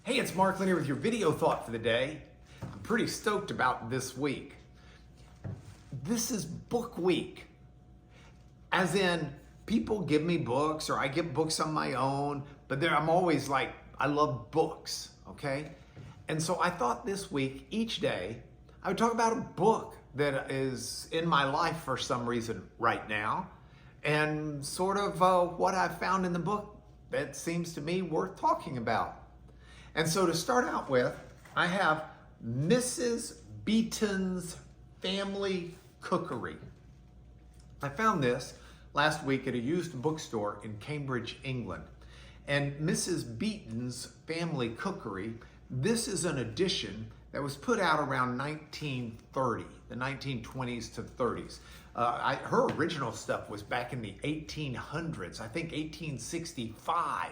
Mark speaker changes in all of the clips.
Speaker 1: Hey, it's Mark Lynn here with your video thought for the day. I'm pretty stoked about this week. This is book week. As in, people give me books or I get books on my own, but I'm always like, I love books, okay? And so I thought this week, each day, I would talk about a book that is in my life for some reason right now, and sort of what I've found in the book that seems to me worth talking about. And so to start out with, I have Mrs. Beetons Family Cookery. I found this last week at a used bookstore in Cambridge, England. And Mrs. Beeton's Family Cookery, this is an edition that was put out around 1930, the 1920s to 30s. Her original stuff was back in the 1800s. I think 1865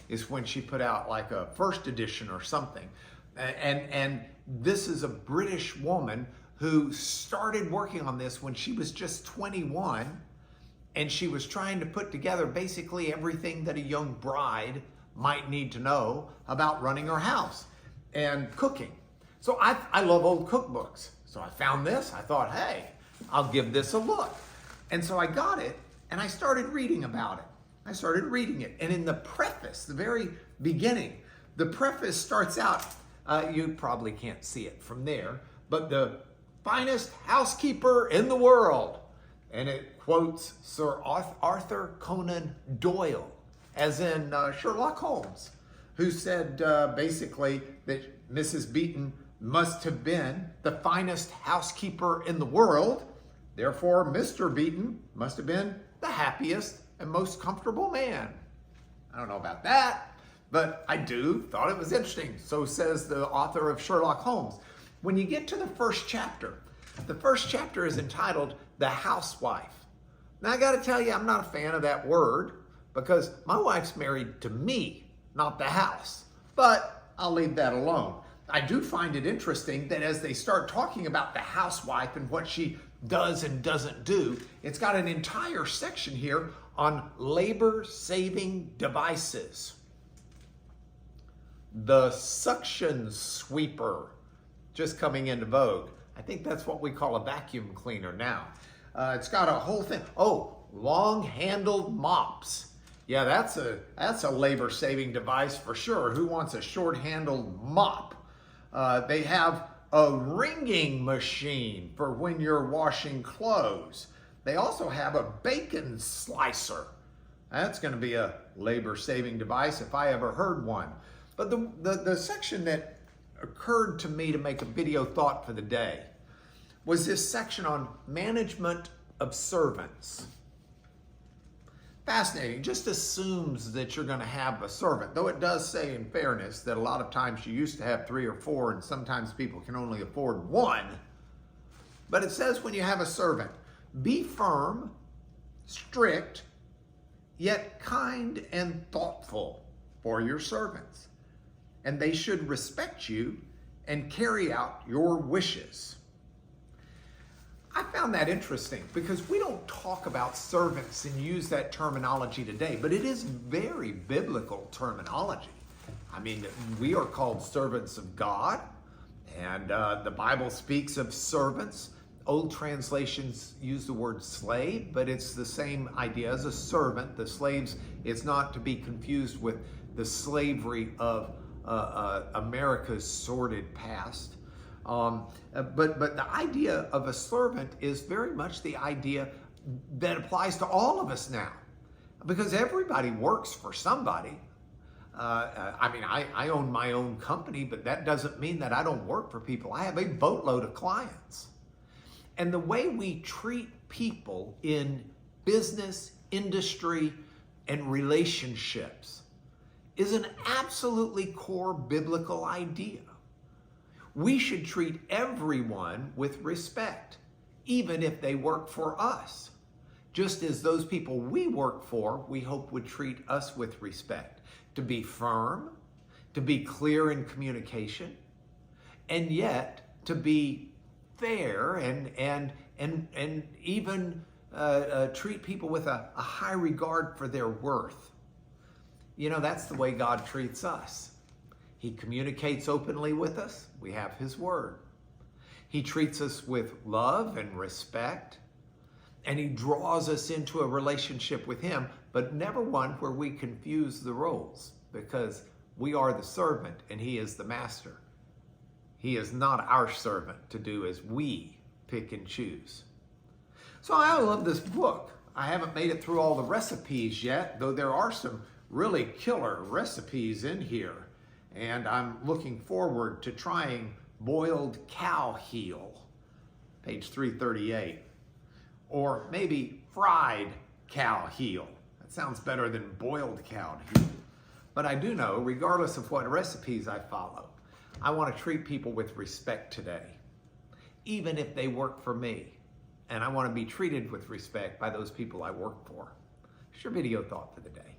Speaker 1: is when she put out like a first edition or something. And this is a British woman who started working on this when she was just 21, and she was trying to put together basically everything that a young bride might need to know about running her house and cooking. So I love old cookbooks. So I found this, I thought, hey, I'll give this a look. And so I got it and I started reading about it. I started reading it. And in the preface, the very beginning, the preface starts out, you probably can't see it from there, but the finest housekeeper in the world. And it quotes Sir Arthur Conan Doyle, as in Sherlock Holmes, who said basically that Mrs. Beeton must have been the finest housekeeper in the world. Therefore, Mr. Beeton must have been the happiest and most comfortable man. I don't know about that, but I thought it was interesting. So says the author of Sherlock Holmes. When you get to the first chapter is entitled The Housewife. Now I gotta tell you, I'm not a fan of that word because my wife's married to me, not the house. But I'll leave that alone. I do find it interesting that as they start talking about the housewife and what she does and doesn't do, it's got an entire section here on labor-saving devices. The suction sweeper, just coming into vogue. I think that's what we call a vacuum cleaner now. It's got a whole thing. Oh, long-handled mops. Yeah, that's a labor-saving device for sure. Who wants a short-handled mop? They have a wringing machine for when you're washing clothes. They also have a bacon slicer. That's going to be a labor-saving device if I ever heard one. But the section that occurred to me to make a video thought for the day was this section on management of servants. Fascinating. Just assumes that you're going to have a servant, though it does say in fairness that a lot of times you used to have 3 or 4 and sometimes people can only afford 1. But it says when you have a servant, be firm, strict, yet kind and thoughtful for your servants, and they should respect you and carry out your wishes. I found that interesting because we don't talk about servants and use that terminology today, but it is very biblical terminology. I mean, we are called servants of God, and the Bible speaks of servants. Old translations use the word slave, but it's the same idea as a servant. The slaves, it's not to be confused with the slavery of America's sordid past. But the idea of a servant is very much the idea that applies to all of us now, because everybody works for somebody. I own my own company, but that doesn't mean that I don't work for people. I have a boatload of clients. And the way we treat people in business, industry, and relationships is an absolutely core biblical idea. We should treat everyone with respect, even if they work for us, just as those people we work for, we hope would treat us with respect. To be firm, to be clear in communication, and yet to be fair and even treat people with a high regard for their worth. You know, that's the way God treats us. He communicates openly with us. We have his word. He treats us with love and respect, and he draws us into a relationship with him, but never one where we confuse the roles, because we are the servant and he is the master. He is not our servant to do as we pick and choose. So I love this book. I haven't made it through all the recipes yet, though there are some really killer recipes in here. And I'm looking forward to trying boiled cow heel, page 338. Or maybe fried cow heel. That sounds better than boiled cow heel. But I do know, regardless of what recipes I follow, I want to treat people with respect today, even if they work for me. And I want to be treated with respect by those people I work for. It's your video thought for the day.